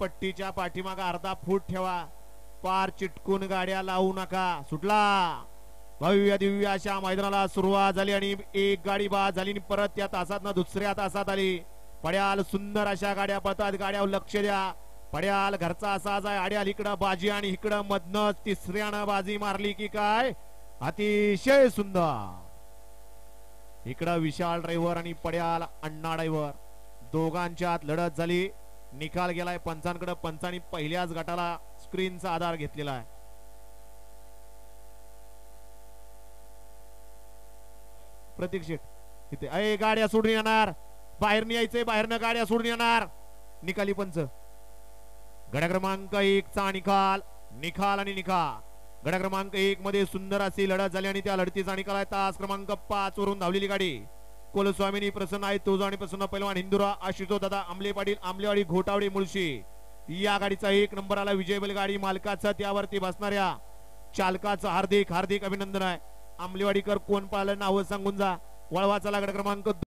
पट्टीच्या पाठीमागा अर्धा फूट ठेवा. पार चिटकून गाड्या लावू नका. सुटला. भव्य दिव्य अशा मैदानाला सुरुवात झाली आणि एक गाडी बाद झाली. परत त्या तासात दुसऱ्या तासात आली. पड्याल सुंदर अशा गाड्या पळतात. गाड्यावर लक्ष द्या. पड्याल घरचा असाच आहे. आड्याल इकडं बाजी आणि इकडं मधनच तिसऱ्यानं बाजी मारली की काय अतिशय सुंदर. इकडं विशाल ड्रायव्हर आणि पड्याल अण्णा ड्रायव्हर दोघांच्यात लढत झाली. निकाल गेलाय पंचांकडे. पंचांनी पहिल्याच गटाला स्क्रीनचा आधार घेतलेला आहे. प्रतीक शेठ इथे अय गाड्या सोडून येणार. बाहेर यायचंय. बाहेरनं गाड्या सोडून येणार. निकाली पंच. गडा क्रमांक 1 चा निकाल. निकाल आणि निकाल. गडा क्रमांक 1 मध्ये सुंदर अशी लढत झाली आणि त्या लढतीचा निकाल आहे तास क्रमांक 5 वरून धावलेली गाडी कुलस्वामिनी प्रसन्न आहे तुझा आणि प्रसन्न पैलवान हिंदुरा आशितो दादा आंबले पाटील आंबलेवाडी घोटावडी मुळशी. या गाडीचा 1 नंबर आला. विजय बैलगाडी मालकाचं त्यावरती बसणाऱ्या चालकाचं हार्दिक हार्दिक अभिनंदन आहे. आंबलेवाडीकर कोण पाहिलं नाव सांगून जा. वळवाचा गड क्रमांक